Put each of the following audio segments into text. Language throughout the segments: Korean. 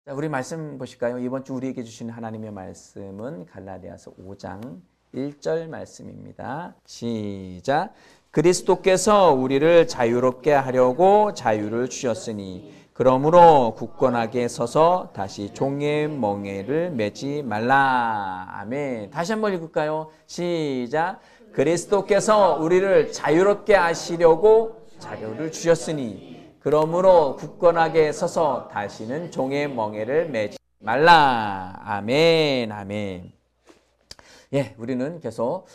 자, 우리 말씀 보실까요? 이번 주 우리에게 주신 하나님의 말씀은 갈라디아서 5장 1절 말씀입니다. 시작. 그리스도께서 우리를 자유롭게 하려고 자유를 주셨으니 그러므로 굳건하게 서서 다시 종의 멍에를 매지 말라. 아멘. 다시 한번 읽을까요? 시작. 그리스도께서 우리를 자유롭게 하시려고 자유를 주셨으니 그러므로 굳건하게 서서 다시는 종의 멍에를 매지 말라. 아멘. 아멘. 예, 우리는 계속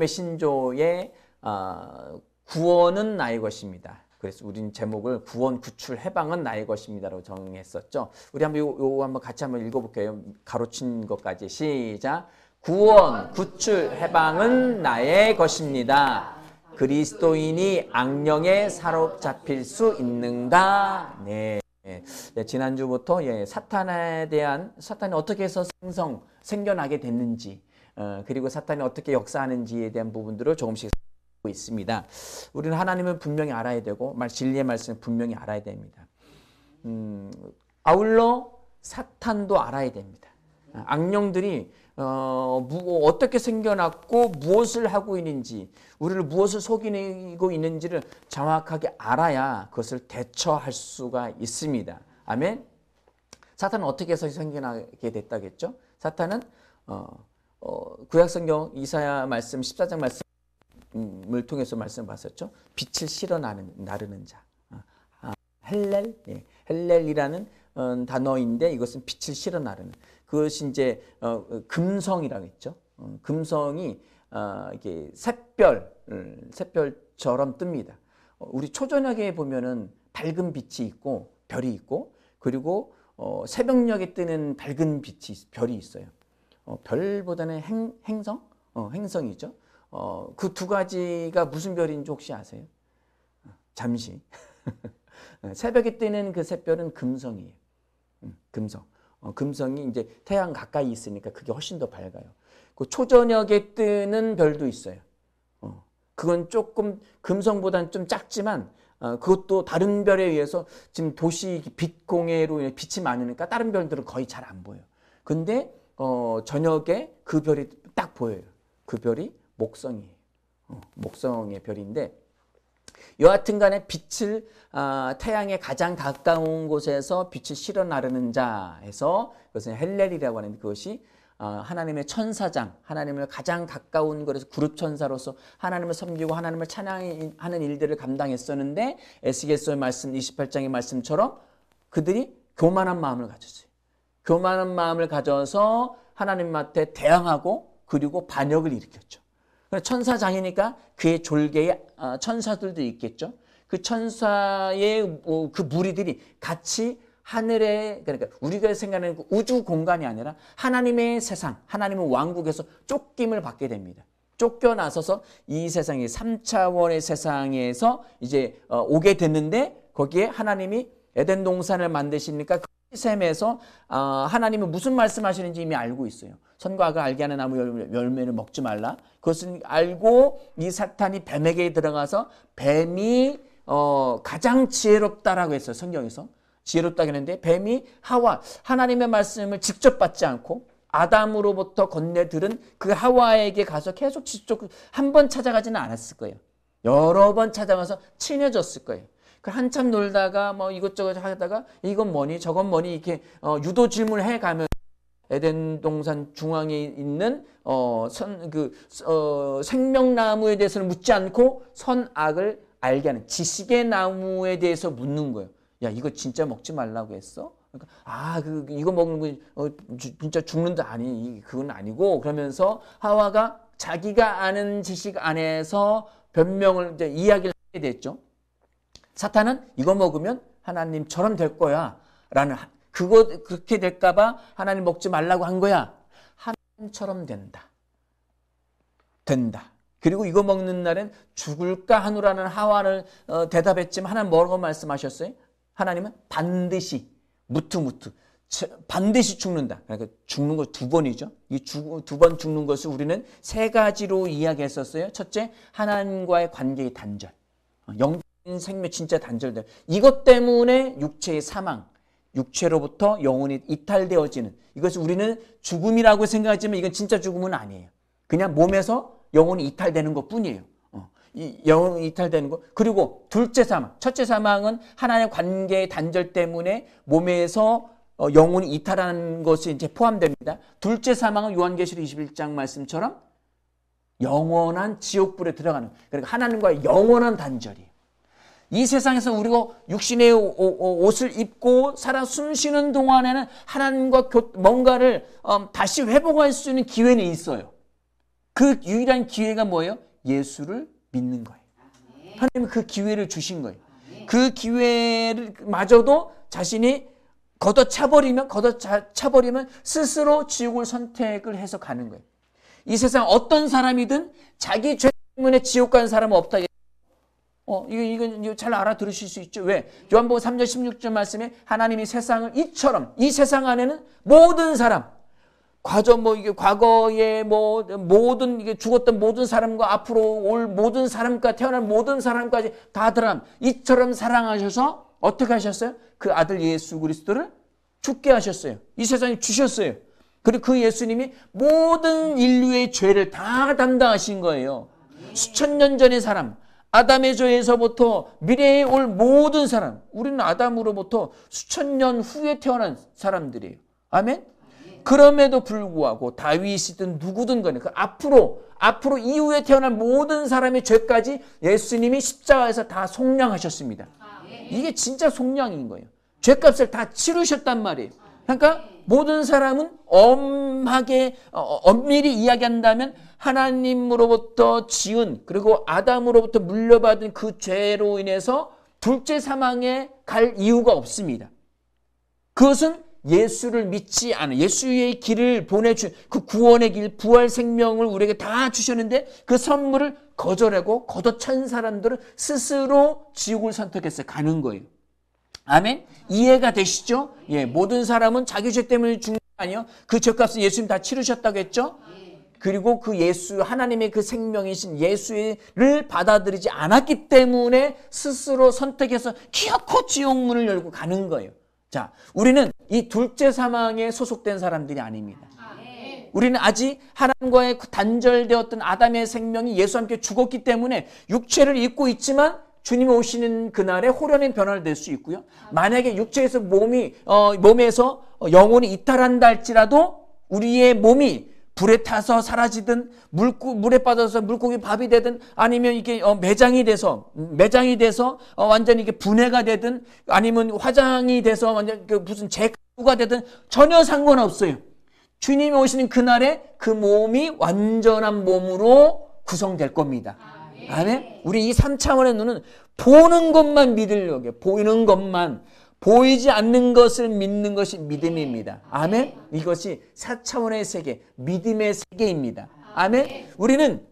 신조의 구원은 나의 것입니다. 그래서 우리는 제목을 구원, 구출, 해방은 나의 것입니다라고 정했었죠. 우리 한번 요거 한번 같이 한번 읽어볼게요. 가로친 것까지 시작. 구원, 구출, 해방은 나의 것입니다. 그리스도인이 악령에 사로잡힐 수 있는가? 네. 네, 지난주부터 사탄에 대한, 사탄이 어떻게 해서 생겨나게 됐는지, 그리고 사탄이 어떻게 역사하는지에 대한 부분들을 조금씩 하고 있습니다. 우리는 하나님을 분명히 알아야 되고, 진리의 말씀을 분명히 알아야 됩니다. 아울러 사탄도 알아야 됩니다. 악령들이 어떻게 생겨났고 무엇을 하고 있는지, 우리를 무엇을 속이고 있는지를 정확하게 알아야 그것을 대처할 수가 있습니다. 아멘. 사탄은 어떻게 해서 생겨나게 됐다겠죠? 사탄은 구약성경 이사야 말씀 14장 말씀을 통해서 말씀 봤었죠. 빛을 실어 나르는 자. 헬렐, 헬렐이라는 단어인데 이것은 빛을 실어 나르는. 그것이 이제 금성이라고 했죠. 금성이 이게 샛별처럼 뜹니다. 우리 초저녁에 보면은 밝은 빛이 있고 별이 있고, 그리고 새벽녘에 뜨는 밝은 빛이 별이 있어요. 별보다는 행성? 행성이죠. 그 두 가지가 무슨 별인지 혹시 아세요? 잠시. 새벽에 뜨는 그 샛별은 금성이에요. 금성. 금성이 이제 태양 가까이 있으니까 그게 훨씬 더 밝아요. 그 초저녁에 뜨는 별도 있어요. 그건 조금 금성보다는 좀 작지만 그것도 다른 별에 의해서 지금 도시 빛 공해로 빛이 많으니까 다른 별들은 거의 잘 안 보여요. 근데 저녁에 그 별이 딱 보여요. 그 별이 목성이에요. 목성의 별인데, 여하튼 간에 빛을 태양에 가장 가까운 곳에서 빛을 실어 나르는 자 해서 그것은 헬렐이라고 하는데, 그것이 하나님의 천사장, 하나님을 가장 가까운 곳에서 그룹 천사로서 하나님을 섬기고 하나님을 찬양하는 일들을 감당했었는데, 에스겔서의 말씀 28장의 말씀처럼 그들이 교만한 마음을 가졌어요. 교만한 마음을 가져서 하나님 앞에 대항하고 그리고 반역을 일으켰죠. 천사장이니까 그의 졸개에 천사들도 있겠죠. 그 천사의 그 무리들이 같이 하늘에, 그러니까 우리가 생각하는 그 우주 공간이 아니라 하나님의 세상, 하나님의 왕국에서 쫓김을 받게 됩니다. 쫓겨나서서 이 세상의 3차원의 세상에서 이제 오게 됐는데, 거기에 하나님이 에덴 동산을 만드시니까 그 셈에서 하나님이 무슨 말씀하시는지 이미 알고 있어요. 선과 악을 알게 하는 나무 열매를 먹지 말라. 그것은 알고 이 사탄이 뱀에게 들어가서 뱀이 가장 지혜롭다라고 했어요. 성경에서 지혜롭다고 했는데, 뱀이 하와, 하나님의 말씀을 직접 받지 않고 아담으로부터 건네 들은 그 하와에게 가서 계속 한 번 찾아가지는 않았을 거예요. 여러 번 찾아가서 친해졌을 거예요. 한참 놀다가 뭐 이것저것 하다가 이건 뭐니 저건 뭐니 이렇게 유도 질문을 해가면 에덴 동산 중앙에 있는 생명나무에 대해서는 묻지 않고 선악을 알게 하는 지식의 나무에 대해서 묻는 거예요. 야, 이거 진짜 먹지 말라고 했어? 그러니까 이거 먹는 거 진짜 죽는다. 아니, 그건 아니고. 그러면서 하와가 자기가 아는 지식 안에서 변명을 이제 이야기를 하게 됐죠. 사탄은 이거 먹으면 하나님처럼 될 거야 라는, 그렇게 될까봐 하나님 먹지 말라고 한 거야. 하나님처럼 된다. 그리고 이거 먹는 날엔 죽을까 하노라는 하와를 대답했지만, 하나님 뭐라고 말씀하셨어요? 하나님은 반드시 무투 반드시 죽는다. 그러니까 죽는 거 두 번이죠. 이 두 번 죽는 것을 우리는 세 가지로 이야기했었어요. 첫째, 하나님과의 관계의 단절. 생명 진짜 단절돼요. 이것 때문에 육체의 사망, 육체로부터 영혼이 이탈되어지는, 이것을 우리는 죽음이라고 생각하지만 이건 진짜 죽음은 아니에요. 그냥 몸에서 영혼이 이탈되는 것 뿐이에요. 이 영혼이 이탈되는 것. 그리고 둘째 사망, 첫째 사망은 하나님의 관계의 단절 때문에 몸에서 영혼이 이탈하는 것이 이제 포함됩니다. 둘째 사망은 요한계시록 21장 말씀처럼 영원한 지옥불에 들어가는, 그러니까 하나님과의 영원한 단절이에요. 이 세상에서 우리가 육신의 옷을 입고 살아 숨쉬는 동안에는 하나님과 뭔가를 다시 회복할 수 있는 기회는 있어요. 그 유일한 기회가 뭐예요? 예수를 믿는 거예요. 하나님은 그 기회를 주신 거예요. 그 기회를 마저도 자신이 걷어차버리면 스스로 지옥을 선택을 해서 가는 거예요. 이 세상 어떤 사람이든 자기 죄 때문에 지옥 가는 사람은 없다. 이건 잘 알아들으실 수 있죠. 왜? 요한복음 3장 16절 말씀에 하나님이 세상을 이처럼, 이 세상 안에는 모든 사람, 과거에 모든 이게 죽었던 모든 사람과 앞으로 올 모든 사람과 태어난 모든 사람까지 다 들어간 이처럼 사랑하셔서 어떻게 하셨어요? 그 아들 예수 그리스도를 죽게 하셨어요. 이 세상에 주셨어요. 그리고 그 예수님이 모든 인류의 죄를 다 담당하신 거예요. 수천 년 전의 사람, 아담의 죄에서부터 미래에 올 모든 사람, 우리는 아담으로부터 수천 년 후에 태어난 사람들이에요. 아멘? 그럼에도 불구하고 다윗이든 누구든 간에 그 앞으로 이후에 태어난 모든 사람의 죄까지 예수님이 십자가에서 다 속량하셨습니다. 이게 진짜 속량인 거예요. 죄값을 다 치르셨단 말이에요. 그러니까 모든 사람은 엄밀히 이야기한다면 하나님으로부터 지은, 그리고 아담으로부터 물려받은 그 죄로 인해서 둘째 사망에 갈 이유가 없습니다. 그것은 예수를 믿지 않은, 예수의 길을 보내준 그 구원의 길, 부활 생명을 우리에게 다 주셨는데 그 선물을 거절하고 걷어찬 사람들은 스스로 지옥을 선택해서 가는 거예요. 아멘? 이해가 되시죠? 예, 모든 사람은 자기 죄 때문에 죽는 게 아니에요. 그 죄값은 예수님 다 치르셨다고 했죠? 그리고 그 예수, 하나님의 그 생명이신 예수를 받아들이지 않았기 때문에 스스로 선택해서 기어코 지옥문을 열고 가는 거예요. 자, 우리는 이 둘째 사망에 소속된 사람들이 아닙니다. 우리는 아직 하나님과의 단절되었던 아담의 생명이 예수와 함께 죽었기 때문에 육체를 입고 있지만 주님이 오시는 그날에 호련히 변화될 수 있고요. 만약에 육체에서 몸에서 영혼이 이탈한다 할지라도 우리의 몸이 불에 타서 사라지든 물에 빠져서 물고기 밥이 되든 아니면 이게 매장이 돼서 완전히 이게 분해가 되든 아니면 화장이 돼서 완전 무슨 재가루가 되든 전혀 상관없어요. 주님이 오시는 그날에 그 몸이 완전한 몸으로 구성될 겁니다. 아멘. 우리 이 3차원의 눈은 보는 것만 믿으려고 해요. 보이는 것만, 보이지 않는 것을 믿는 것이 믿음입니다. 아멘. 이것이 4차원의 세계, 믿음의 세계입니다. 아멘. 우리는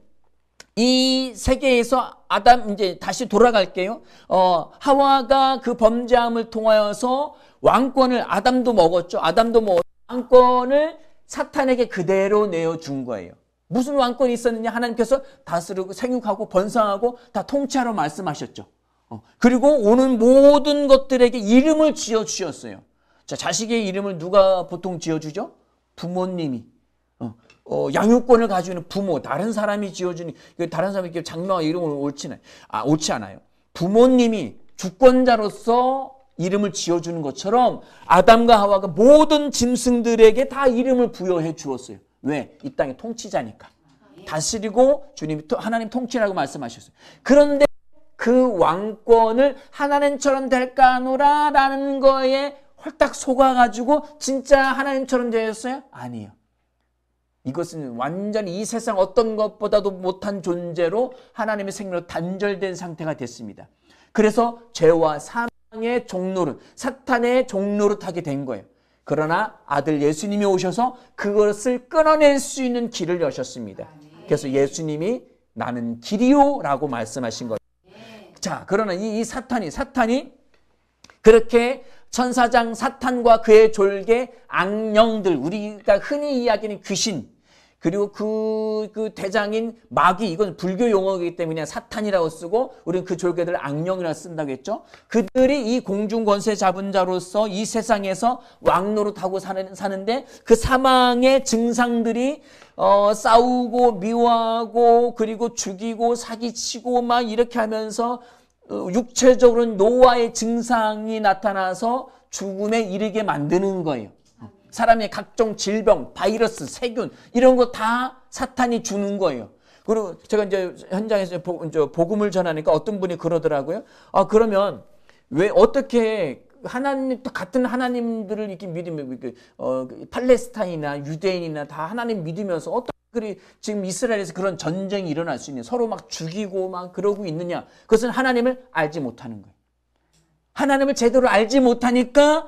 이 세계에서 이제 다시 돌아갈게요. 하와가 그 범죄함을 통하여서 왕권을 아담도 먹었죠. 왕권을 사탄에게 그대로 내어준 거예요. 무슨 왕권이 있었느냐? 하나님께서 다스리고 생육하고 번성하고 다 통치하러 말씀하셨죠. 그리고 오는 모든 것들에게 이름을 지어주셨어요. 자, 자식의 이름을 누가 보통 지어주죠? 부모님이. 양육권을 가지고 있는 부모, 다른 사람이 지어주니, 다른 사람이 이렇게 장로와 이름을 옳지 않아요. 부모님이 주권자로서 이름을 지어주는 것처럼 아담과 하와가 모든 짐승들에게 다 이름을 부여해 주었어요. 왜? 이 땅의 통치자니까. 다스리고 주님이 하나님 통치라고 말씀하셨어요. 그런데 그 왕권을 하나님처럼 될까 하노라 라는 거에 홀딱 속아가지고 진짜 하나님처럼 되었어요? 아니에요. 이것은 완전히 이 세상 어떤 것보다도 못한 존재로 하나님의 생명으로 단절된 상태가 됐습니다. 그래서 죄와 사망의 종노릇, 사탄의 종노릇하게 된 거예요. 그러나 아들 예수님이 오셔서 그것을 끊어낼 수 있는 길을 여셨습니다. 그래서 예수님이 나는 길이요 라고 말씀하신 거예요. 자, 그러나 이 사탄이 그렇게 천사장 사탄과 그의 졸개 악령들, 우리가 흔히 이야기하는 그리고 그 대장인 마귀, 이건 불교 용어이기 때문에 사탄이라고 쓰고 우리는 그 졸개들 악령이라고 쓴다고 했죠. 그들이 이 공중 권세 잡은 자로서 이 세상에서 왕노릇하고 사는데 그 사망의 증상들이 싸우고 미워하고 그리고 죽이고 사기치고 막 이렇게 하면서 육체적으로는 노화의 증상이 나타나서 죽음에 이르게 만드는 거예요. 사람의 각종 질병, 바이러스, 세균 이런 거 다 사탄이 주는 거예요. 그리고 제가 이제 현장에서 복음을 전하니까 어떤 분이 그러더라고요. 그러면 왜 어떻게 하나님 같은 하나님들을 이렇게 믿으면 팔레스타인이나 유대인이나 다 하나님 믿으면서 어떻게 지금 이스라엘에서 그런 전쟁이 일어날 수 있냐? 서로 막 죽이고 막 그러고 있느냐? 그것은 하나님을 알지 못하는 거예요. 하나님을 제대로 알지 못하니까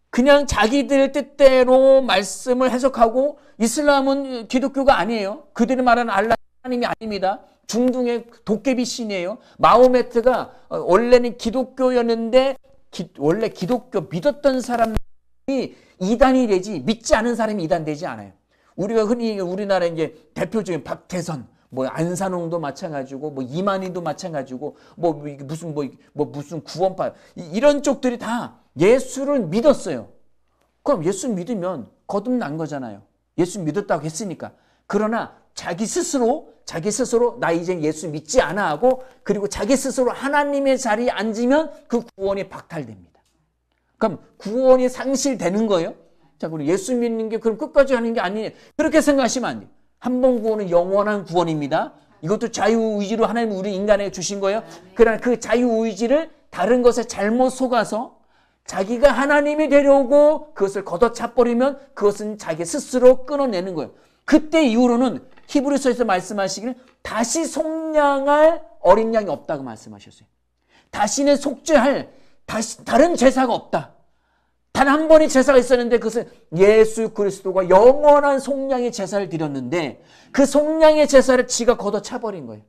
그냥 자기들 뜻대로 말씀을 해석하고, 이슬람은 기독교가 아니에요. 그들이 말하는 알라 하나님이 아닙니다. 중동의 도깨비 신이에요. 마호메트가 원래는 기독교였는데 원래 기독교 믿었던 사람이 이단이 되지 믿지 않은 사람이 이단 되지 않아요. 우리가 흔히 우리나라 이제 대표적인 박태선, 뭐 안산홍도 마찬가지고, 뭐 이만희도 마찬가지고, 무슨 구원파 이런 쪽들이 다 예수를 믿었어요. 그럼 예수 믿으면 거듭난 거잖아요. 예수 믿었다고 했으니까. 그러나 자기 스스로 나 이제 예수 믿지 않아 하고, 그리고 자기 스스로 하나님의 자리에 앉으면 그 구원이 박탈됩니다. 그럼 구원이 상실되는 거예요. 자, 그럼 예수 믿는 게 그럼 끝까지 하는 게 아니에요. 그렇게 생각하시면 안 돼요. 한 번 구원은 영원한 구원입니다. 이것도 자유의지로 하나님 우리 인간에게 주신 거예요. 그러나 그 자유의지를 다른 것에 잘못 속아서 자기가 하나님이 되려고 그것을 걷어차버리면 그것은 자기 스스로 끊어내는 거예요. 그때 이후로는 히브리서에서 말씀하시기를 다시 속량할 어린 양이 없다고 말씀하셨어요. 다시는 속죄할 다른 제사가 없다. 단 한 번의 제사가 있었는데 그것은 예수 그리스도가 영원한 속량의 제사를 드렸는데 그 속량의 제사를 지가 걷어차버린 거예요.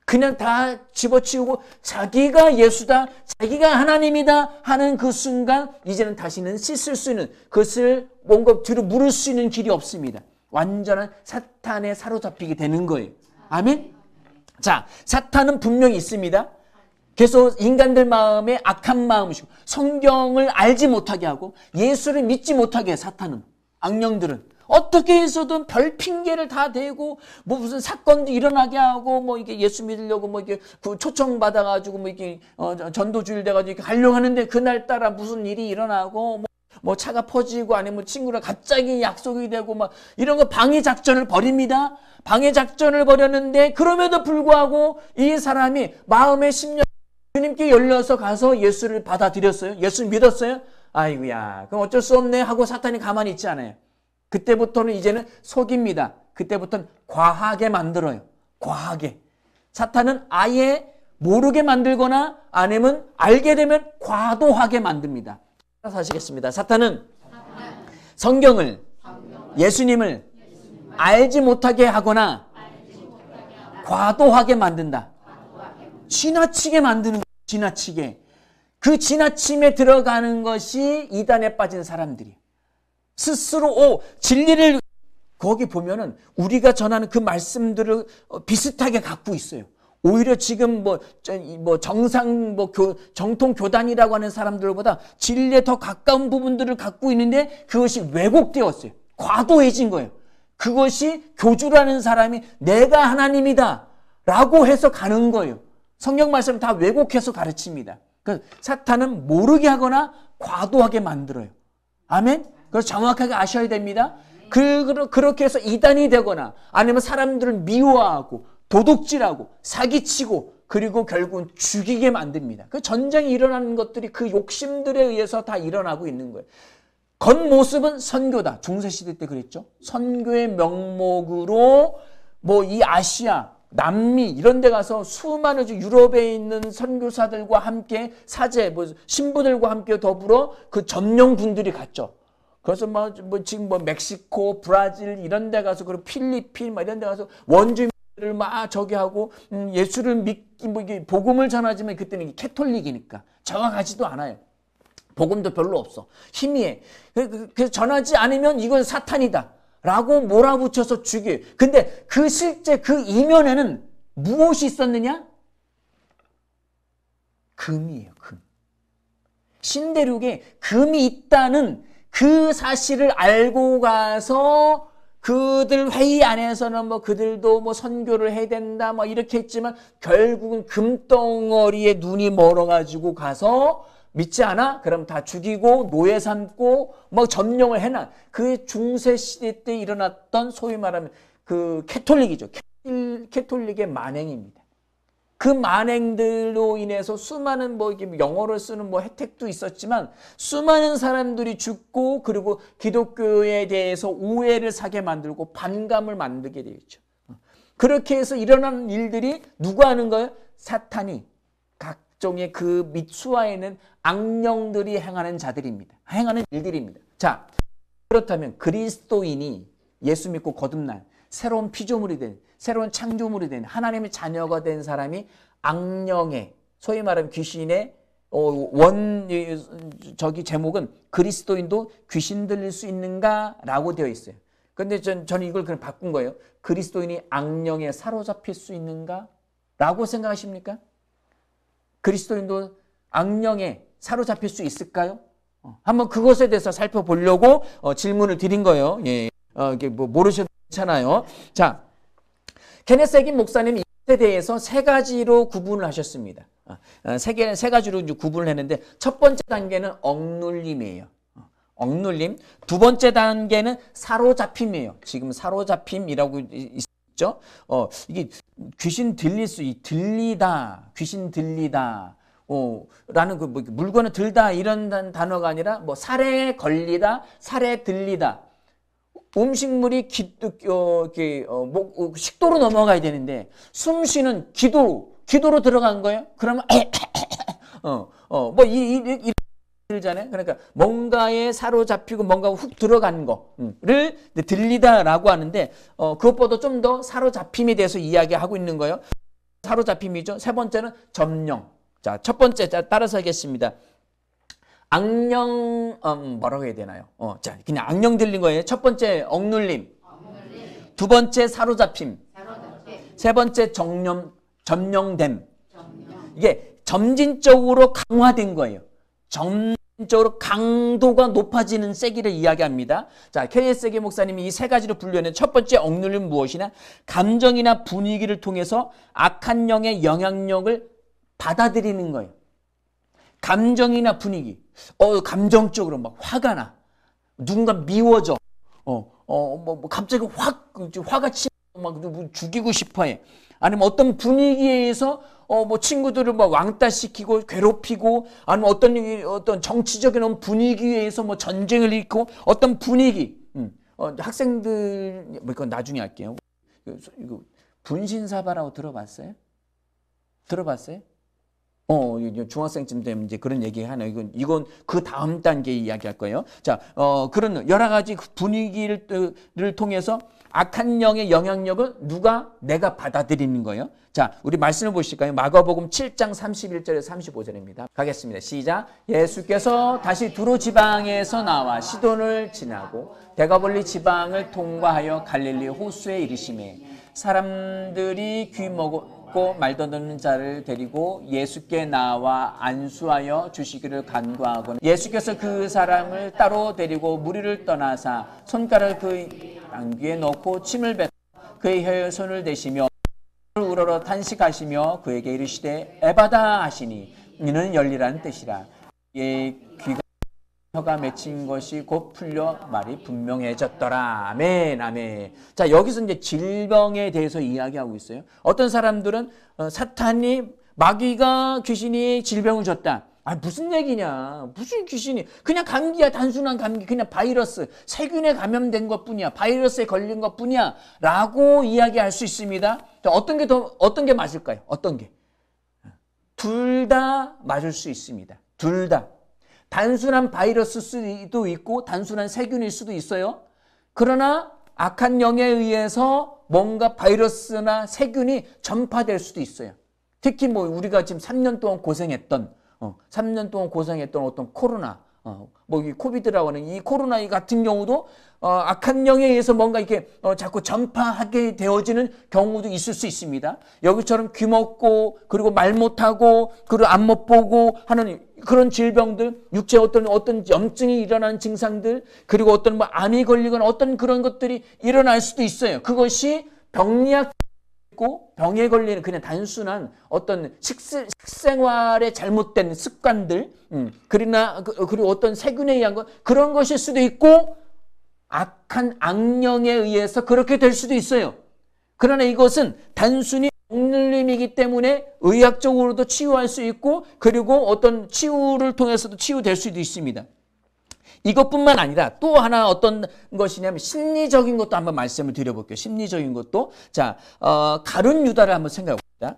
그냥 다 집어치우고 자기가 예수다, 자기가 하나님이다 하는 그 순간 이제는 다시는 씻을 수 있는, 그것을 뭔가 뒤로 물을 수 있는 길이 없습니다. 완전한 사탄에 사로잡히게 되는 거예요. 아멘? 자, 사탄은 분명히 있습니다. 계속 인간들 마음에 악한 마음이시고 성경을 알지 못하게 하고 예수를 믿지 못하게 해요. 사탄은, 악령들은 어떻게 해서든 별 핑계를 다 대고 뭐 무슨 사건도 일어나게 하고 뭐 이게 예수 믿으려고 뭐 이게 초청 받아가지고 뭐 이게 전도주일 돼가지고 이렇게 하려고 하는데 그날 따라 무슨 일이 일어나고 뭐 차가 퍼지고 아니면 친구랑 갑자기 약속이 되고 막 이런 거 방해 작전을 벌입니다. 방해 작전을 벌였는데 그럼에도 불구하고 이 사람이 마음의 심령 주님께 열려서 가서 예수를 받아들였어요. 예수 믿었어요. 아이고야, 그럼 어쩔 수 없네 하고 사탄이 가만히 있지 않아요. 그때부터는 이제는 속입니다. 그때부터는 과하게 만들어요. 과하게. 사탄은 아예 모르게 만들거나 아니면 알게 되면 과도하게 만듭니다. 따라서 하시겠습니다. 사탄은 성경을, 예수님을 알지 못하게 하거나 과도하게 만든다. 지나치게 만드는 거예요. 지나치게. 그 지나침에 들어가는 것이 이단에 빠진 사람들이 스스로 진리를, 거기 보면은 우리가 전하는 그 말씀들을 비슷하게 갖고 있어요. 오히려 지금 정통 교단이라고 하는 사람들보다 진리에 더 가까운 부분들을 갖고 있는데 그것이 왜곡되었어요. 과도해진 거예요. 그것이 교주라는 사람이 내가 하나님이다 라고 해서 가는 거예요. 성경 말씀을 다 왜곡해서 가르칩니다. 그러니까 사탄은 모르게 하거나 과도하게 만들어요. 아멘? 그래서 정확하게 아셔야 됩니다. 그렇게 해서 이단이 되거나 아니면 사람들을 미워하고 도둑질하고 사기치고 그리고 결국은 죽이게 만듭니다. 그 전쟁이 일어나는 것들이 그 욕심들에 의해서 다 일어나고 있는 거예요. 겉모습은 선교다. 중세시대 때 그랬죠. 선교의 명목으로 이 아시아, 남미 이런 데 가서 수많은 유럽에 있는 선교사들과 함께 신부들과 함께 더불어 그 점령군들이 갔죠. 그래서 지금 멕시코, 브라질 이런 데 가서 그리고 필리핀 이런 데 가서 원주민들을 막 저기 하고 예수를 믿기 이게 복음을 전하지만 그때는 캐톨릭이니까 정확하지도 않아요. 복음도 별로 없어. 희미해. 그래서 전하지 않으면 이건 사탄이다 라고 몰아붙여서 죽여요. 근데 그 실제 그 이면에는 무엇이 있었느냐? 금이에요, 금. 신대륙에 금이 있다는 그 사실을 알고 가서 그들 회의 안에서는 뭐 그들도 뭐 선교를 해야 된다 뭐 이렇게 했지만 결국은 금덩어리에 눈이 멀어가지고 가서 믿지 않아? 그럼 다 죽이고 노예 삼고 뭐 점령을 해놔. 그 중세 시대 때 일어났던 소위 말하면 그 캐톨릭이죠. 캐톨릭의 만행입니다. 그 만행들로 인해서 수많은 뭐 영어를 쓰는 뭐 혜택도 있었지만 수많은 사람들이 죽고 그리고 기독교에 대해서 오해를 사게 만들고 반감을 만들게 되었죠. 그렇게 해서 일어나는 일들이 누가 하는 거예요? 사탄이 각종의 그 밑수하에는 악령들이 행하는 자들입니다. 행하는 일들입니다. 자, 그렇다면 그리스도인이 예수 믿고 거듭난 새로운 피조물이 된 새로운 창조물이 된 하나님의 자녀가 된 사람이 악령의 소위 말하면 귀신의 저기 제목은 그리스도인도 귀신 들릴 수 있는가라고 되어 있어요. 그런데 저는 이걸 그냥 바꾼 거예요. 그리스도인이 악령에 사로잡힐 수 있는가라고 생각하십니까? 그리스도인도 악령에 사로잡힐 수 있을까요? 한번 그것에 대해서 살펴보려고 질문을 드린 거예요. 예, 이게 뭐 모르셔도 괜찮아요. 자. 케네스 해긴 목사님이 이것에 대해서 세 가지로 구분을 하셨습니다. 세 가지로 이제 구분을 했는데 첫 번째 단계는 억눌림이에요. 억눌림. 두 번째 단계는 사로잡힘이에요. 지금 사로잡힘이라고 있죠. 이게 귀신 들리다, 귀신 들리다. 라는 그 뭐 물건을 들다 이런 단어가 아니라 뭐 살에 걸리다, 살에 들리다. 음식물이 식도로 넘어가야 되는데 숨 쉬는 기도로 들어간 거예요. 그러면 들잖아요. 그러니까 뭔가에 사로잡히고 뭔가가 훅 들어간 거를 들리다라고 하는데 그것보다 좀 더 사로잡힘에 대해서 이야기하고 있는 거예요. 사로잡힘이죠. 세 번째는 점령. 자, 첫 번째 따라서 하겠습니다. 악령 뭐라고 해야 되나요? 자, 그냥 악령 들린 거예요. 첫 번째 억눌림. 두 번째 사로잡힘. 세 번째 점령됨. 이게 점진적으로 강화된 거예요. 점진적으로 강도가 높아지는 세기를 이야기합니다. 자, 케네스 해긴 목사님이 이 세 가지로 분류하는 첫 번째 억눌림은 무엇이냐? 감정이나 분위기를 통해서 악한 영의 영향력을 받아들이는 거예요. 감정이나 분위기, 감정적으로 막 화가 나, 누군가 미워져, 갑자기 화가 치고 막 죽이고 싶어해. 아니면 어떤 분위기에서 뭐 친구들을 막 왕따시키고 괴롭히고, 아니면 어떤 정치적인 분위기에서 뭐 전쟁을 일으키고 어떤 분위기, 학생들 뭐 이건 나중에 할게요. 이거 분신사바라고 들어봤어요? 들어봤어요? 중학생쯤 되면 이제 그런 얘기 하네요. 이건 그 다음 단계 이야기할 거예요. 자, 그런 여러 가지 분위기를 통해서 악한 영의 영향력을 내가 받아들이는 거예요. 자, 우리 말씀을 보실까요? 마가복음 7장 31절에서 35절입니다. 가겠습니다. 시작. 예수께서 다시 두로 지방에서 나와 시돈을 지나고 데가볼리 지방을 통과하여 갈릴리 호수에 이르시매 사람들이 귀 먹고 말도 듣는 자를 데리고 예수께 나와 안수하여 주시기를 간구하고 예수께서 그 사람을 따로 데리고 무리를 떠나사 손가락을 그의 안귀에 넣고 침을 뱉어 그의 혀에 손을 대시며 우러러 탄식하시며 그에게 이르시되 에바다 하시니 이는 열리라는 뜻이라. 예, 귀가 혀가 맺힌 것이 곧 풀려 말이 분명해졌더라. 아멘, 아멘. 자, 여기서 이제 질병에 대해서 이야기하고 있어요. 어떤 사람들은 사탄이 마귀가 귀신이 질병을 줬다. 무슨 얘기냐? 무슨 귀신이? 그냥 감기야, 단순한 감기, 그냥 바이러스, 세균에 감염된 것뿐이야, 바이러스에 걸린 것뿐이야, 라고 이야기할 수 있습니다. 자, 어떤 게 맞을까요? 어떤 게? 둘 다 맞을 수 있습니다. 둘 다. 단순한 바이러스 수도 있고 단순한 세균일 수도 있어요. 그러나 악한 영에 의해서 뭔가 바이러스나 세균이 전파될 수도 있어요. 특히 뭐 우리가 지금 3년 동안 고생했던 어떤 코로나 뭐 이 코비드라고 하는 이 코로나 같은 경우도 악한 영에 의해서 뭔가 이렇게 자꾸 전파하게 되어지는 경우도 있을 수 있습니다. 여기처럼 귀 먹고 그리고 말 못하고 그리고 안 못 보고 하는 그런 질병들, 육체 어떤 염증이 일어나는 증상들, 그리고 어떤 뭐 암이 걸리거나 어떤 그런 것들이 일어날 수도 있어요. 그것이 병리학 있고 병에 걸리는 그냥 단순한 어떤 식생활의 잘못된 습관들, 그리고 어떤 세균에 의한 것 그런 것일 수도 있고 악한 악령에 의해서 그렇게 될 수도 있어요. 그러나 이것은 단순히 억눌림이기 때문에 의학적으로도 치유할 수 있고 그리고 어떤 치유를 통해서도 치유될 수도 있습니다. 이것뿐만 아니라 또 하나 어떤 것이냐면 심리적인 것도 한번 말씀을 드려볼게요. 심리적인 것도. 자, 가룟 유다를 한번 생각해 봅니다.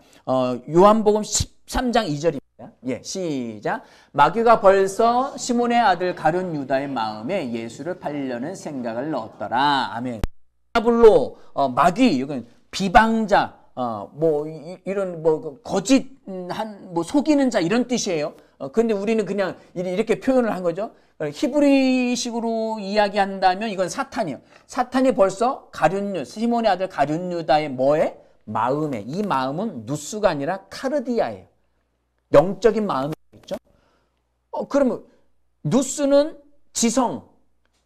요한복음 13장 2절입니다. 예, 시작. 마귀가 벌써 시몬의 아들 가룟 유다의 마음에 예수를 팔려는 생각을 넣었더라. 아멘. 디아블로, 마귀, 이건 비방자, 이런 거짓한 속이는 자 이런 뜻이에요. 근데 우리는 그냥 이렇게 표현을 한 거죠. 히브리식으로 이야기한다면 이건 사탄이에요. 사탄이 벌써 시몬의 아들 가룟 유다의 뭐에? 마음에. 이 마음은 누스가 아니라 카르디아예요. 영적인 마음이겠죠. 그러면 누스는 지성,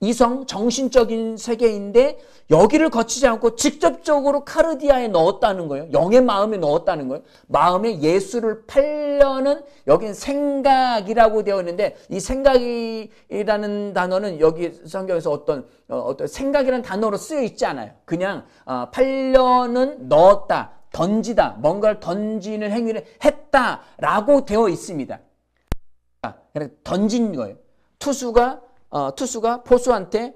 이성, 정신적인 세계인데 여기를 거치지 않고 직접적으로 카르디아에 넣었다는 거예요. 영의 마음에 넣었다는 거예요. 마음에 예수를 팔려는 여긴 생각이라고 되어 있는데 이 생각이라는 단어는 여기 성경에서 어떤 생각이라는 단어로 쓰여 있지 않아요. 그냥 팔려는 넣었다, 던지다, 뭔가를 던지는 행위를 했다라고 되어 있습니다. 그러니까 던진 거예요. 투수가 포수한테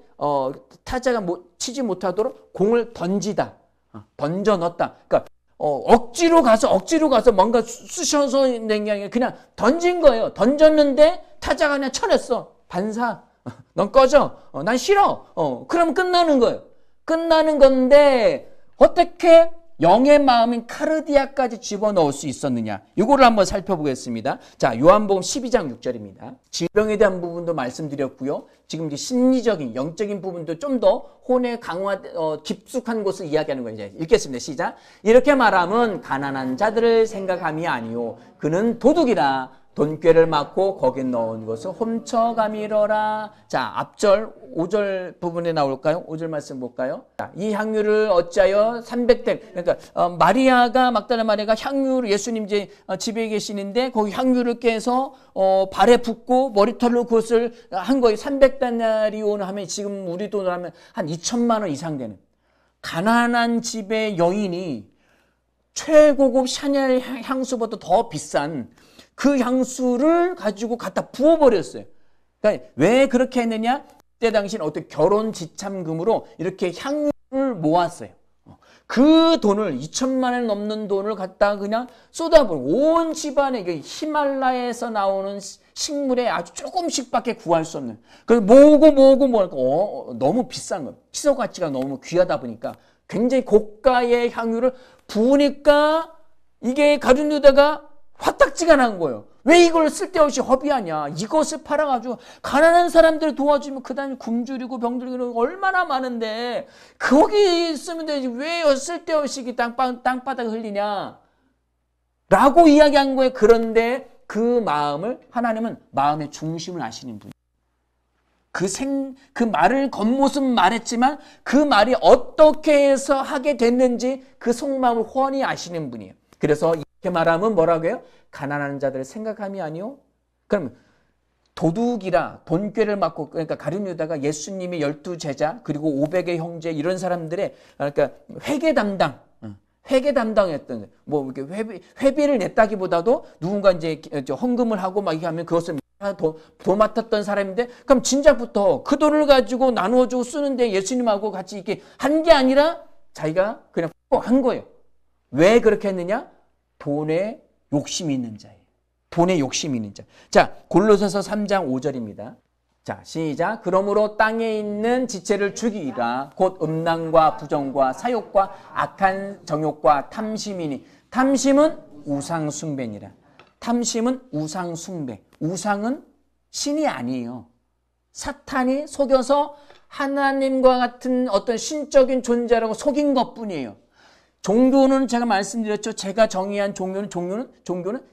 타자가 치지 못하도록 공을 던지다, 던져 넣었다. 그러니까 억지로 가서 뭔가 쑤셔서 낸 게 아니라 그냥 던진 거예요. 던졌는데 타자가 그냥 쳐냈어. 반사, 넌 꺼져. 난 싫어. 그럼 끝나는 거예요. 끝나는 건데 어떻게 영의 마음인 카르디아까지 집어넣을 수 있었느냐. 이거를 한번 살펴보겠습니다. 자, 요한복음 12장 6절입니다. 질병에 대한 부분도 말씀드렸고요. 지금 이제 심리적인, 영적인 부분도 좀 더 혼의 깊숙한 곳을 이야기하는 거예요. 이제 읽겠습니다. 시작. 이렇게 말하면 가난한 자들을 생각함이 아니요. 그는 도둑이라. 돈꾀를 맞고 거기 넣은 것을 훔쳐가미러라. 자, 앞절 5절 부분에 나올까요? 5절 말씀 볼까요? 자, 이 향유를 어찌하여 300대, 그러니까 마리아가 막달라 마리아가 향유를 예수님 이제 집에 계시는데 거기 향유를 깨서 발에 붓고 머리털로 그것을 한 거예요. 300데나리온 하면 지금 우리 돈으로 하면 한 2천만 원 이상 되는 가난한 집의 여인이 최고급 샤넬 향수보다 더 비싼 그 향수를 가지고 갖다 부어버렸어요. 그러니까 왜 그렇게 했느냐? 그때 당시는 어떤 결혼 지참금으로 이렇게 향유를 모았어요. 그 돈을 2천만 원 넘는 돈을 갖다가 그냥 쏟아버리고 온 집안에 히말라야에서 나오는 식물에 아주 조금씩밖에 구할 수 없는 그래서 모으고 너무 비싼 거예요. 희소 가치가 너무 귀하다 보니까 굉장히 고가의 향유를 부으니까 이게 가룟 유다가 화딱지가 난 거예요. 왜 이걸 쓸데없이 허비하냐. 이것을 팔아가지고 가난한 사람들을 도와주면 그 다음에 굶주리고 병들고 얼마나 많은데 거기 있으면 되지 왜 쓸데없이 땅바닥에 흘리냐 라고 이야기한 거예요. 그런데 그 마음을 하나님은 마음의 중심을 아시는 분이에요. 그 말을 겉모습 말했지만 그 말이 어떻게 해서 하게 됐는지 그 속마음을 훤히 아시는 분이에요. 그래서 이렇게 말하면 뭐라고 해요? 가난한 자들을 생각함이 아니요. 그럼 도둑이라 돈꾀를 맞고 그러니까 가룟 유다가 예수님의 12제자 그리고 500의 형제 이런 사람들의 그러니까 회계 담당했던 뭐 이렇게 회비를 냈다기보다도 누군가 이제 헌금을 하고 막 이렇게 하면 그것을 도맡았던 사람인데 그럼 진작부터 그 돈을 가지고 나누어주고 쓰는데 예수님하고 같이 이렇게 한 게 아니라 자기가 그냥 한 거예요. 왜 그렇게 했느냐? 돈에 욕심이 있는 자예요. 돈에 욕심이 있는 자. 자, 골로새서 3장 5절입니다. 자, 시작. 그러므로 땅에 있는 지체를 죽이라. 곧 음란과 부정과 사욕과 악한 정욕과 탐심이니. 탐심은 우상 숭배니라. 탐심은 우상 숭배. 우상은 신이 아니에요. 사탄이 속여서 하나님과 같은 어떤 신적인 존재라고 속인 것뿐이에요. 종교는 제가 말씀드렸죠. 제가 정의한 종교는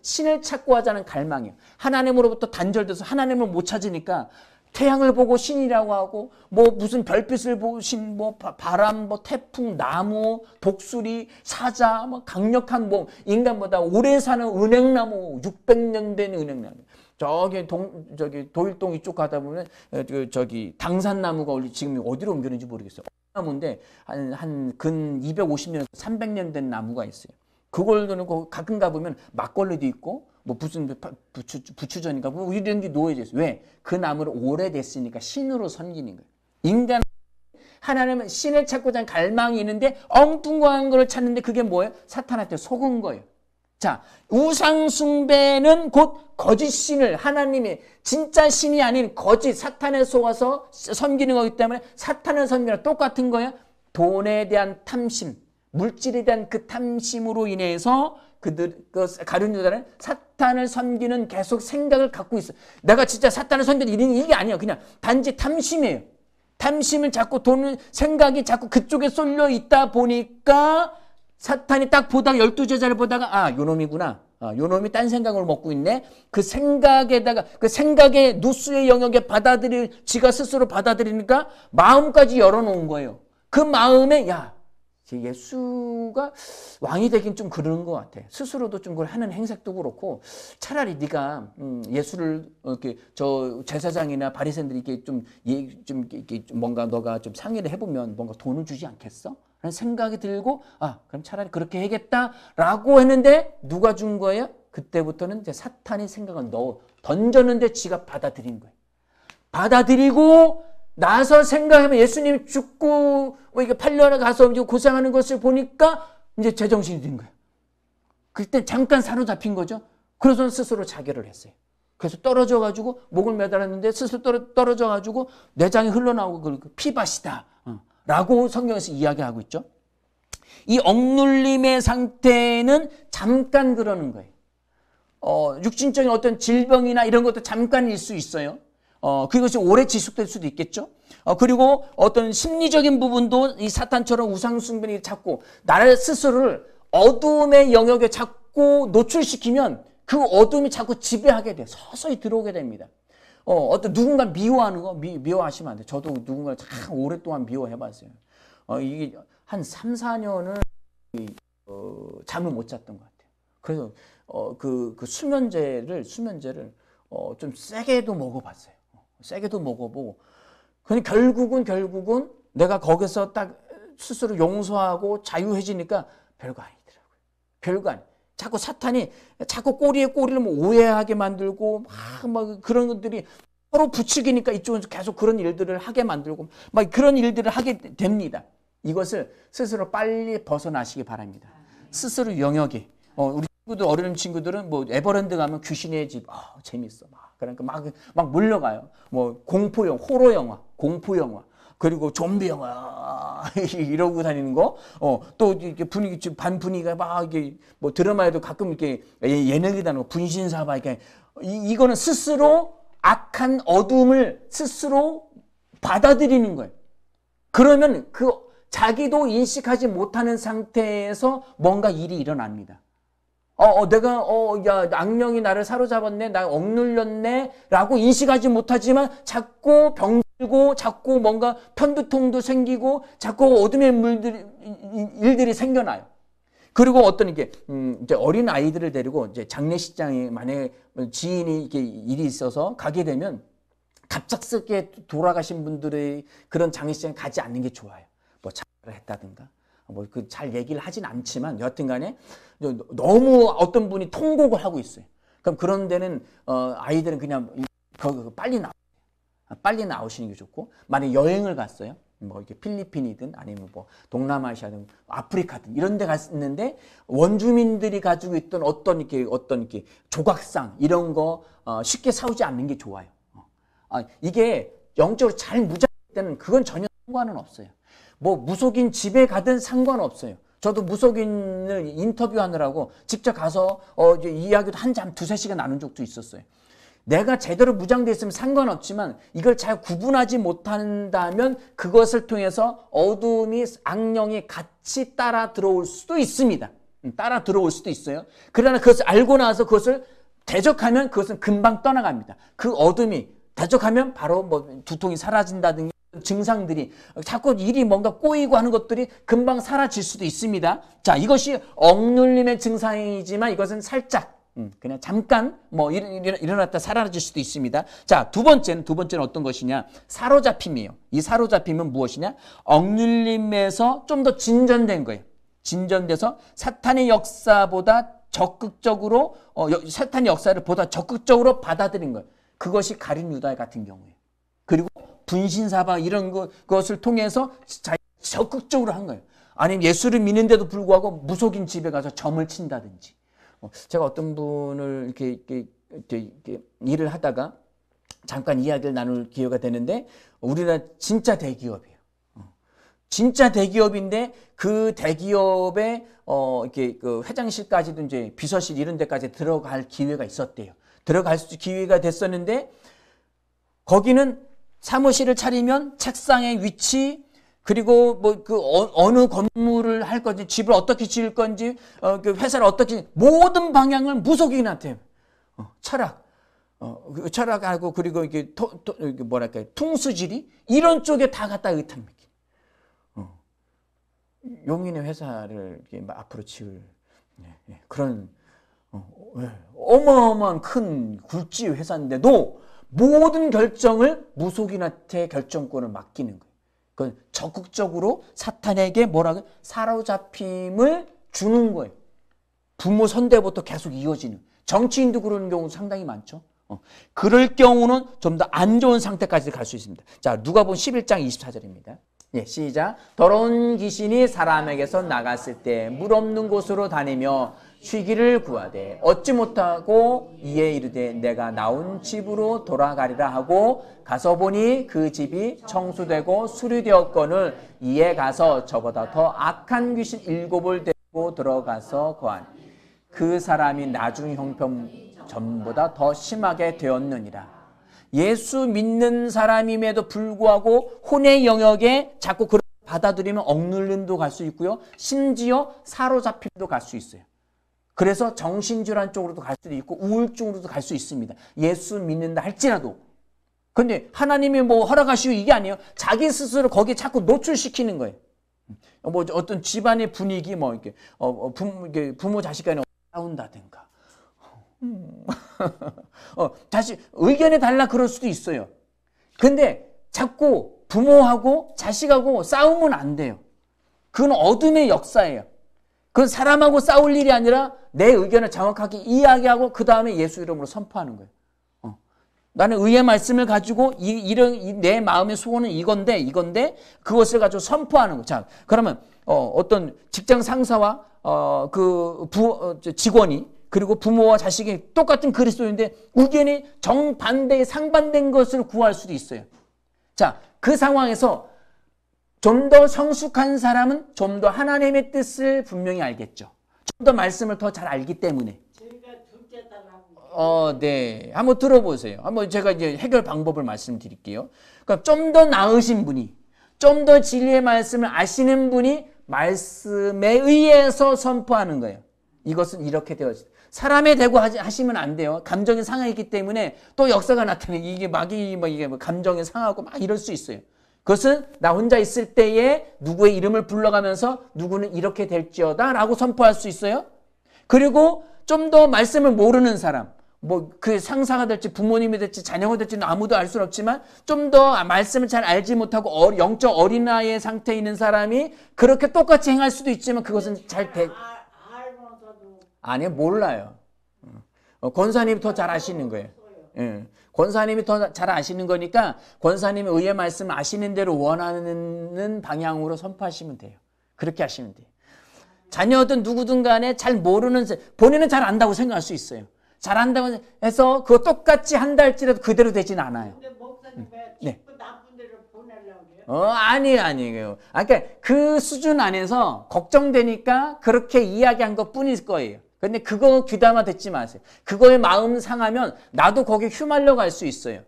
신을 찾고 하자는 갈망이에요. 하나님으로부터 단절돼서 하나님을 못 찾으니까 태양을 보고 신이라고 하고 뭐 무슨 별빛을 보고 신, 뭐 바람, 뭐 태풍, 나무, 독수리, 사자, 뭐 강력한 뭐 인간보다 오래 사는 은행나무, 600년 된 은행나무. 저기 도일동 이쪽 가다 보면 저기 당산나무가 지금 어디로 옮겼는지 모르겠어요. 나무인데 한 근 250년, 300년 된 나무가 있어요. 그걸 놓고 가끔 가보면 막걸리도 있고 뭐 무슨 부추전인가 뭐 이런 게 놓여져 있어요. 왜? 그 나무를 오래됐으니까 신으로 섬기는 거예요. 인간 하나님은 신을 찾고자 하는 갈망이 있는데 엉뚱한 걸 찾는데 그게 뭐예요? 사탄한테 속은 거예요. 자, 우상 숭배는 곧 거짓 신을 하나님이 진짜 신이 아닌 거짓 사탄에 속아서 섬기는 거기 때문에 사탄을 섬기는 똑같은 거예요. 돈에 대한 탐심, 물질에 대한 그 탐심으로 인해서 그 가룟 유다는 사탄을 섬기는 계속 생각을 갖고 있어요. 내가 진짜 사탄을 섬기는 이게 아니에요. 그냥 단지 탐심이에요. 탐심을 자꾸 돈을 생각이 자꾸 그쪽에 쏠려 있다 보니까 사탄이 딱 보다가 12제자를 보다가 요 놈이구나. 요 놈이 딴 생각을 먹고 있네. 그 생각에다가 그 생각의 누수의 영역에 지가 스스로 받아들이니까 마음까지 열어놓은 거예요. 그 마음에 예수가 왕이 되긴 좀 그러는 것 같아. 스스로도 좀 그걸 하는 행색도 그렇고 차라리 네가 예수를 이렇게 저 제사장이나 바리새인들이 이렇게 뭔가 너가 좀 상의를 해보면 뭔가 돈을 주지 않겠어? 라는 생각이 들고 그럼 차라리 그렇게 해야겠다라고 했는데 누가 준 거예요? 그때부터는 이제 사탄이 생각을 던졌는데 지가 받아들인 거예요. 받아들이고 나서 생각하면 예수님이 죽고 이게 팔려라 가서 고생하는 것을 보니까 이제 제정신이 든 거예요. 그때 잠깐 사로잡힌 거죠. 그래서 스스로 자결을 했어요. 그래서 떨어져가지고 목을 매달았는데 스스로 떨어져가지고 내장이 흘러나오고 피밭이다 라고 성경에서 이야기하고 있죠. 이 억눌림의 상태는 잠깐 그러는 거예요. 육신적인 어떤 질병이나 이런 것도 잠깐일 수 있어요. 그것이 오래 지속될 수도 있겠죠. 그리고 어떤 심리적인 부분도 이 사탄처럼 우상숭배를 찾고 나를 스스로를 어두움의 영역에 자꾸 노출시키면 그 어둠이 자꾸 지배하게 돼요. 서서히 들어오게 됩니다. 어떤 누군가 미워하는 거 미워하시면 안 돼요. 저도 누군가를 참 오랫동안 미워해봤어요. 이게 한 3, 4년을 잠을 못 잤던 것 같아요. 그래서 그 수면제를 좀 세게도 먹어봤어요. 세게도 먹어보고 근데 결국은 내가 거기서 딱 스스로 용서하고 자유해지니까 별거 아니더라고요. 별거 아니. 자꾸 사탄이 자꾸 꼬리에 꼬리를 오해하게 만들고 막 그런 것들이 서로 부추기니까 이쪽에서 계속 그런 일들을 하게 만들고 막 그런 일들을 하게 됩니다. 이것을 스스로 빨리 벗어나시기 바랍니다. 스스로 영역이 우리 친구들 어린 친구들은 뭐 에버랜드 가면 귀신의 집 재밌어 그러니까 막 몰려가요. 뭐 호러 영화, 공포 영화, 그리고 좀비 영화 이러고 다니는 거. 또 이렇게 반 분위기가 막 이게 뭐 드라마에도 가끔 이렇게 예능이 다는 거 분신사바 이거는 스스로 악한 어둠을 스스로 받아들이는 거예요. 그러면 자기도 인식하지 못하는 상태에서 뭔가 일이 일어납니다. 내가 악령이 나를 사로잡았네, 나 억눌렸네 라고 인식하지 못하지만 자꾸 병들고 자꾸 뭔가 편두통도 생기고 자꾸 어둠의 일들이 생겨나요. 그리고 어떤 이제 어린 아이들을 데리고 이제 장례식장에 만약에 지인이 이렇게 일이 있어서 가게 되면 갑작스럽게 돌아가신 분들의 그런 장례식장에 가지 않는 게 좋아요. 뭐 자살을 했다든가. 잘 얘기를 하진 않지만 여하튼 간에 너무 어떤 분이 통곡을 하고 있어요. 그럼 그런 데는 아이들은 그냥 빨리 나오시는 게 좋고 만약에 여행을 갔어요. 뭐 이렇게 필리핀이든 아니면 뭐 동남아시아든 아프리카든 이런 데 갔는데 원주민들이 가지고 있던 어떤 이렇게 조각상 이런 거 쉽게 사오지 않는 게 좋아요. 이게 영적으로 잘 무장할 때는 그건 전혀 상관은 없어요. 뭐 무속인 집에 가든 상관없어요. 저도 무속인을 인터뷰하느라고 직접 가서 이야기도 두세 시간 나눈 적도 있었어요. 내가 제대로 무장되어 있으면 상관없지만 이걸 잘 구분하지 못한다면 그것을 통해서 어둠이 악령이 같이 따라 들어올 수도 있습니다. 따라 들어올 수도 있어요. 그러나 그것을 알고 나서 그것을 대적하면 그것은 금방 떠나갑니다. 그 어둠이 대적하면 바로 뭐 두통이 사라진다든지 증상들이 자꾸 일이 뭔가 꼬이고 하는 것들이 금방 사라질 수도 있습니다. 자, 이것이 억눌림의 증상이지만 이것은 살짝 그냥 잠깐 뭐 일어났다 사라질 수도 있습니다. 자, 두 번째는 어떤 것이냐? 사로잡힘이에요. 이 사로잡힘은 무엇이냐? 억눌림에서 좀 더 진전된 거예요. 진전돼서 사탄의 역사보다 적극적으로 사탄의 역사를 보다 적극적으로 받아들인 거예요. 그것이 가룟 유다 같은 경우예요. 그리고 분신사바 이런 것을 통해서 적극적으로 한 거예요. 아니면 예수를 믿는데도 불구하고 무속인 집에 가서 점을 친다든지. 제가 어떤 분을 이렇게 일을 하다가 잠깐 이야기를 나눌 기회가 되는데 우리나라 진짜 대기업이에요. 진짜 대기업인데 그 대기업에 이렇게 그 회장실까지도 이제 비서실 이런 데까지 들어갈 기회가 있었대요. 들어갈 기회가 됐었는데 거기는 사무실을 차리면 책상의 위치 그리고 뭐 그 어느 건물을 할 건지 집을 어떻게 지을 건지 그 회사를 어떻게 모든 방향을 무속인한테 철학 그 철학하고 그리고 이게 뭐랄까요 풍수지리 이런 쪽에 다 갖다 의탁합니다. 용인의 회사를 이렇게 앞으로 지을 그런 어마어마한 큰 굴지 회사인데도 모든 결정을 무속인한테 결정권을 맡기는 거예요. 그건 적극적으로 사탄에게 뭐라고 사로잡힘을 주는 거예요. 부모 선대부터 계속 이어지는. 정치인도 그런 경우 상당히 많죠. 그럴 경우는 좀 더 안 좋은 상태까지 갈 수 있습니다. 자, 누가복음 11장 24절입니다. 예, 시작. 더러운 귀신이 사람에게서 나갔을 때 물 없는 곳으로 다니며 쉬기를 구하되 얻지 못하고 이에 이르되 내가 나온 집으로 돌아가리라 하고 가서 보니 그 집이 청소되고 수리되었거늘 이에 가서 저보다 더 악한 귀신 7을 데리고 들어가서 거하니 그 사람이 나중 형편 전보다 더 심하게 되었느니라. 예수 믿는 사람임에도 불구하고 혼의 영역에 자꾸 그걸 받아들이면 억눌림도 갈 수 있고요. 심지어 사로잡힘도 갈 수 있어요. 그래서 정신질환 쪽으로도 갈 수도 있고 우울증으로도 갈 수 있습니다. 예수 믿는다 할지라도. 근데 하나님이 뭐 허락하시고 이게 아니에요. 자기 스스로 거기에 자꾸 노출시키는 거예요. 뭐 어떤 집안의 분위기 뭐 이렇게 부모 자식 간에 싸운다든가. 다시 의견이 달라 그럴 수도 있어요. 근데 자꾸 부모하고 자식하고 싸우면 안 돼요. 그건 어둠의 역사예요. 그건 사람하고 싸울 일이 아니라 내 의견을 정확하게 이야기하고 그 다음에 예수 이름으로 선포하는 거예요. 나는 의의 말씀을 가지고 내 마음의 소원은 이건데 그것을 가지고 선포하는 거예요. 자, 그러면 어떤 직장 상사와 직원이 그리고 부모와 자식이 똑같은 그리스도인데 의견이 정반대의 상반된 것을 구할 수도 있어요. 자, 그 상황에서 좀 더 성숙한 사람은 좀 더 하나님의 뜻을 분명히 알겠죠. 좀 더 말씀을 더 잘 알기 때문에. 네. 한번 들어보세요. 한번 제가 이제 해결 방법을 말씀드릴게요. 그러니까 좀 더 나으신 분이, 좀 더 진리의 말씀을 아시는 분이 말씀에 의해서 선포하는 거예요. 이것은 이렇게 되어 있어요. 사람에 대고 하시면 안 돼요. 감정이 상하기 때문에 또 역사가 나타나요. 이게 감정이 상하고 막 이럴 수 있어요. 그것은 나 혼자 있을 때에 누구의 이름을 불러가면서 누구는 이렇게 될지어다 라고 선포할 수 있어요. 그리고 좀 더 말씀을 모르는 사람, 뭐 그 상사가 될지 부모님이 될지 자녀가 될지는 아무도 알 수는 없지만 좀 더 말씀을 잘 알지 못하고 영적 어린아이의 상태에 있는 사람이 그렇게 똑같이 행할 수도 있지만 그것은 아니요, 몰라요. 권사님이 더 잘 아시는 거예요. 예. 권사님이 더 잘 아시는 거니까 권사님이 의의 말씀을 아시는 대로 원하는 방향으로 선포하시면 돼요. 그렇게 하시면 돼요. 자녀든 누구든 간에 잘 모르는, 본인은 잘 안다고 생각할 수 있어요. 잘 안다고 해서 그거 똑같이 한다 할지라도 그대로 되진 않아요. 근데 목사님 왜 자꾸 나쁜 데로 보내려고 해요? 아니에요. 그러니까 그 수준 안에서 걱정되니까 그렇게 이야기한 것 뿐일 거예요. 근데 그거 귀담아 듣지 마세요. 그거에 마음 상하면 나도 거기에 휘말려 갈 수 있어요.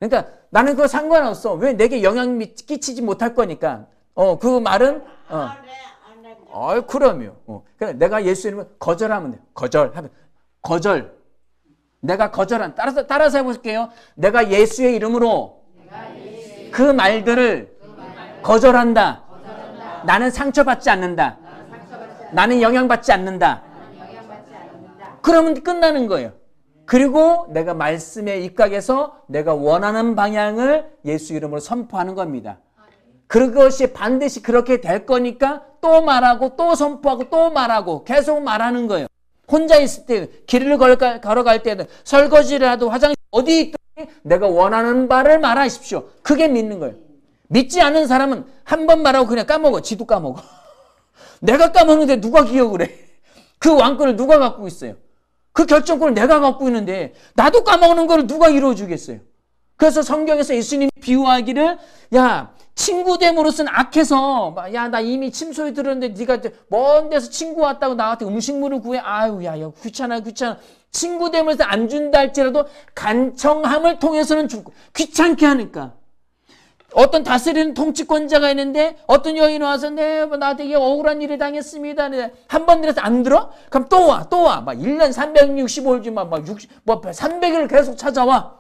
그러니까 나는 그거 상관없어. 왜 내게 영향 끼치지 못할 거니까. 그 말은 그럼요. 그래 내가 예수 이름을 거절하면 돼요. 거절. 내가 거절한 따라서 해볼게요. 내가 예수의 이름으로 그 말들을 거절한다. 나는 상처받지 않는다. 나는 영향받지 않는다. 그러면 끝나는 거예요. 그리고 내가 말씀에 입각해서 내가 원하는 방향을 예수 이름으로 선포하는 겁니다. 그것이 반드시 그렇게 될 거니까 또 말하고 또 선포하고 또 말하고 계속 말하는 거예요. 혼자 있을 때 길을 걸어갈 때는 설거지를 하도 화장실 어디 있든지 내가 원하는 바를 말하십시오. 그게 믿는 거예요. 믿지 않는 사람은 한 번 말하고 그냥 까먹어. 지도 까먹어. 내가 까먹는데 누가 기억을 해. 그 왕권을 누가 갖고 있어요. 그 결정권을 내가 갖고 있는데 나도 까먹는 걸 누가 이루어주겠어요. 그래서 성경에서 예수님이 비유하기를 야 친구됨으로서는 악해서 야 나 이미 침소리 들었는데 네가 먼 데서 친구 왔다고 나한테 음식물을 구해. 아유 야 귀찮아. 친구됨으로서 안 준다 할지라도 간청함을 통해서는 주고 귀찮게 하니까. 어떤 다스리는 통치권자가 있는데 어떤 여인이 와서 나 되게 억울한 일을 당했습니다. 한 번 들어서 안 들어? 그럼 또 와. 막 1년 365일지만 막 300일을 계속 찾아와.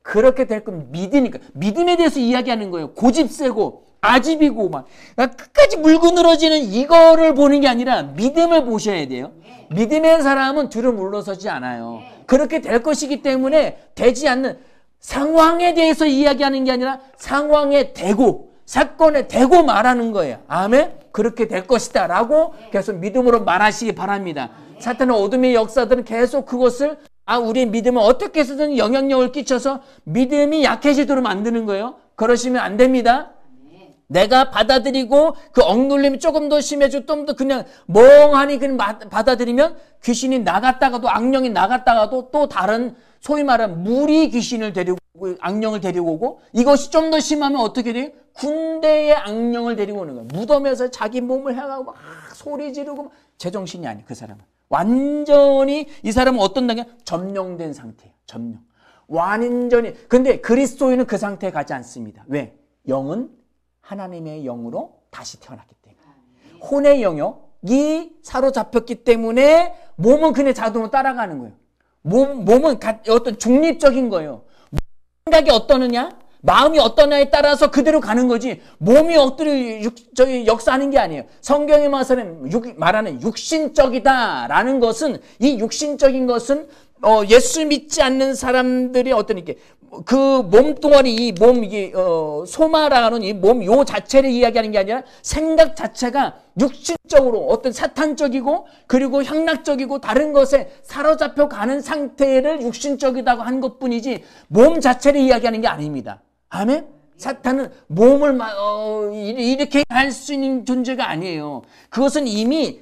그렇게 될 거면 믿으니까. 믿음에 대해서 이야기하는 거예요. 고집 세고 아집이고 막 끝까지 물고 늘어지는 이거를 보는 게 아니라 믿음을 보셔야 돼요. 믿음의 사람은 뒤로 물러서지 않아요. 그렇게 될 것이기 때문에 되지 않는 상황에 대해서 이야기하는 게 아니라 상황에 대고 사건에 대고 말하는 거예요. 아멘? 그렇게 될 것이다 라고 계속 믿음으로 말하시기 바랍니다. 사탄의 어둠의 역사들은 계속 그것을 우리의 믿음을 어떻게 해서든 영향력을 끼쳐서 믿음이 약해지도록 만드는 거예요. 그러시면 안 됩니다. 내가 받아들이고 그 억눌림이 조금 더 심해지고 좀 더 그냥 멍하니 그냥 받아들이면 귀신이 나갔다가도 악령이 나갔다가도 또 다른 소위 말하는 무리 귀신을 데리고 악령을 데리고 오고 이것이 좀 더 심하면 어떻게 돼요? 군대의 악령을 데리고 오는 거예요. 무덤에서 자기 몸을 향하고 막 소리 지르고 제정신이 아니에요. 그 사람은. 완전히 이 사람은 어떤 단계? 점령된 상태예요. 점령. 완전히. 근데 그리스도인은 그 상태에 가지 않습니다. 왜? 영은 하나님의 영으로 다시 태어났기 때문에. 혼의 영역이 사로잡혔기 때문에 몸은 그냥 자동으로 따라가는 거예요. 몸은 어떤 중립적인 거예요. 생각이 어떠느냐? 마음이 어떠냐에 따라서 그대로 가는 거지 몸이 어떻게 역사하는 게 아니에요. 성경에 말하는 육신적이다라는 것은 이 육신적인 것은 예수 믿지 않는 사람들이 어떤 이게 그 몸뚱아리 이 몸 이게 소마라는 이 몸 요 자체를 이야기하는 게 아니라 생각 자체가 육신적으로 어떤 사탄적이고 그리고 향락적이고 다른 것에 사로잡혀 가는 상태를 육신적이라고 한 것뿐이지 몸 자체를 이야기하는 게 아닙니다. 아멘? 사탄은 몸을 이렇게 할 수 있는 존재가 아니에요. 그것은 이미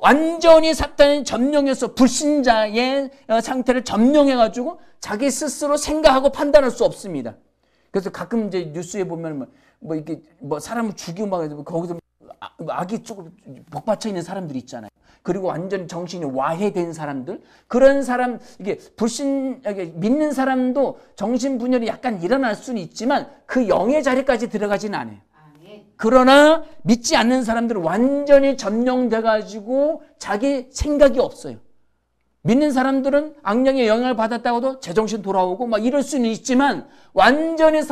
완전히 사탄이 점령해서 불신자의 상태를 점령해가지고 자기 스스로 생각하고 판단할 수 없습니다. 그래서 가끔 이제 뉴스에 보면 이렇게 사람을 죽이고 막 거기서 악이 조금 복받쳐 있는 사람들이 있잖아요. 그리고 완전히 정신이 와해된 사람들, 그런 사람, 이게 믿는 사람도 정신분열이 약간 일어날 수는 있지만 그 영의 자리까지 들어가지는 않아요. 그러나 믿지 않는 사람들은 완전히 점령돼가지고 자기 생각이 없어요. 믿는 사람들은 악령의 영향을 받았다고도 제정신 돌아오고 막 이럴 수는 있지만 완전히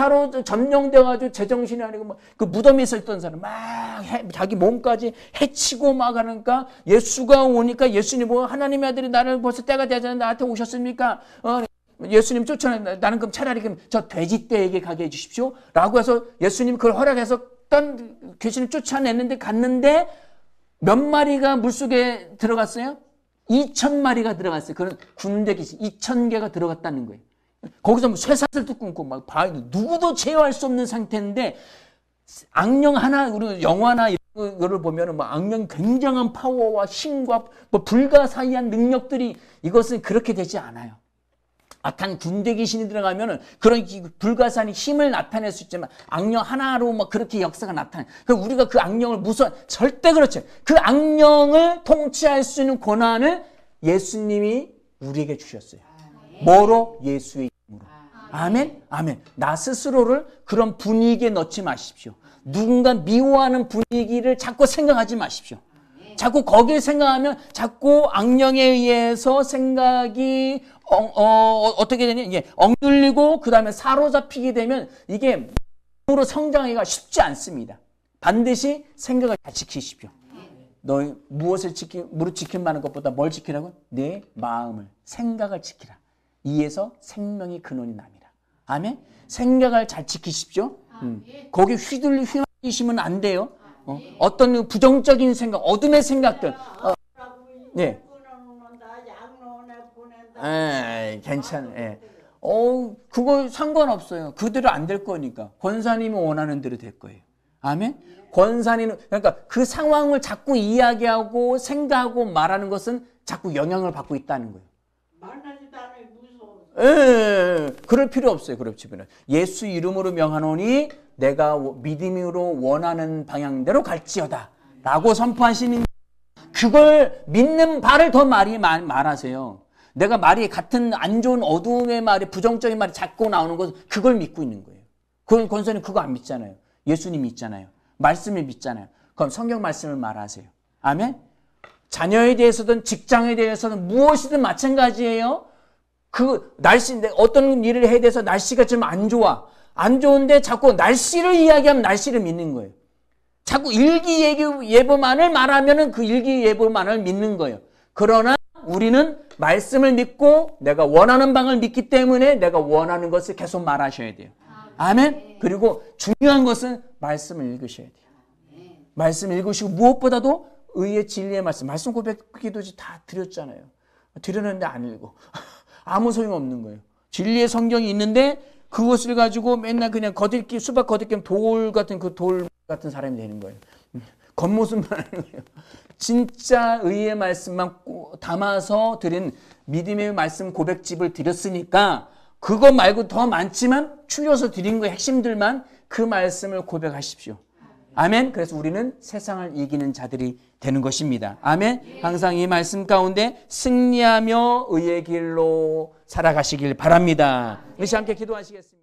점령돼가지고 제정신이 아니고 그 무덤에 서 있던 사람 막 자기 몸까지 해치고 막 하니까 예수가 오니까 예수님 하나님의 아들이 나를 벌써 때가 되잖아요. 나한테 오셨습니까? 예수님 쫓아내. 나는 그럼 차라리 저 돼지떼에게 가게 해주십시오. 라고 해서 예수님 그걸 허락해서 귀신을 쫓아냈는데 갔는데 몇 마리가 물속에 들어갔어요? 2,000마리가 들어갔어요. 그런 군대 귀신 2,000개가 들어갔다는 거예요. 거기서 쇠사슬도 끊고 막 누구도 제어할 수 없는 상태인데 악령 하나, 우리 영화나 이런 거를 보면은 악령 굉장한 파워와 힘과 불가사의한 능력들이 이것은 그렇게 되지 않아요. 악한 군대 귀신이 들어가면은 그런 불가사의 힘을 나타낼 수 있지만 악령 하나로 뭐 그렇게 역사가 나타나. 그럼 우리가 그 악령을 무서워 절대 그렇지. 그 악령을 통치할 수 있는 권한을 예수님이 우리에게 주셨어요. 뭐로? 예수의 이름으로. 아멘. 아멘. 나 스스로를 그런 분위기에 넣지 마십시오. 누군가 미워하는 분위기를 자꾸 생각하지 마십시오. 자꾸 거기를 생각하면 자꾸 악령에 의해서 생각이 어떻게 되냐? 이게 억눌리고 그 다음에 사로잡히게 되면 이게 으로 성장하기가 쉽지 않습니다. 반드시 생각을 잘 지키십시오. 너희 무엇을 무릇 지킨다는 것보다 뭘 지키라고? 내 마음을, 생각을 지키라. 이에서 생명의 근원이 납니다. 아멘? 생각을 잘 지키십시오. 거기 휘둘리시면 안 돼요. 어떤 부정적인 생각, 어둠의 생각들. 네. 괜찮아. 그거 상관없어요. 그대로 안 될 거니까. 권사님이 원하는 대로 될 거예요. 아멘? 권사님은, 그러니까 그 상황을 자꾸 이야기하고 생각하고 말하는 것은 자꾸 영향을 받고 있다는 거예요. 만나지도 않아요. 무서워. 그럴 필요 없어요. 그럴 필요는. 예수 이름으로 명하노니 내가 믿음으로 원하는 방향대로 갈지어다. 라고 선포하시는 그걸 믿는 바를 더 말하세요. 내가 말이 같은 안 좋은 어두움의 말이 부정적인 말이 자꾸 나오는 것은 그걸 믿고 있는 거예요. 그건 권사님 그거 안 믿잖아요. 예수님 믿잖아요. 말씀을 믿잖아요. 그럼 성경 말씀을 말하세요. 아멘? 자녀에 대해서든 직장에 대해서든 무엇이든 마찬가지예요. 그 날씨인데 어떤 일을 해야 돼서 날씨가 좀 안 좋아. 안 좋은데 자꾸 날씨를 이야기하면 날씨를 믿는 거예요. 자꾸 일기예보만을 말하면은 그 일기예보만을 믿는 거예요. 그러나 우리는 말씀을 믿고 내가 원하는 방을 믿기 때문에 내가 원하는 것을 계속 말하셔야 돼요. 아멘? 그리고 중요한 것은 말씀을 읽으셔야 돼요. 말씀 읽으시고 무엇보다도 의의 진리의 말씀 고백 기도지 다 드렸잖아요. 드렸는데 안 읽어. 아무 소용없는 거예요. 진리의 성경이 있는데 그것을 가지고 맨날 그냥 수박 거들끼면 돌 같은 사람이 되는 거예요. 겉모습만 하는 거예요. 진짜 의의 말씀만 담아서 드린 믿음의 말씀 고백집을 드렸으니까 그거 말고 더 많지만 추려서 드린 거의 핵심들만 그 말씀을 고백하십시오. 아멘. 그래서 우리는 세상을 이기는 자들이 되는 것입니다. 아멘. 항상 이 말씀 가운데 승리하며 의의 길로 살아가시길 바랍니다. 우리 함께 기도하시겠습니다.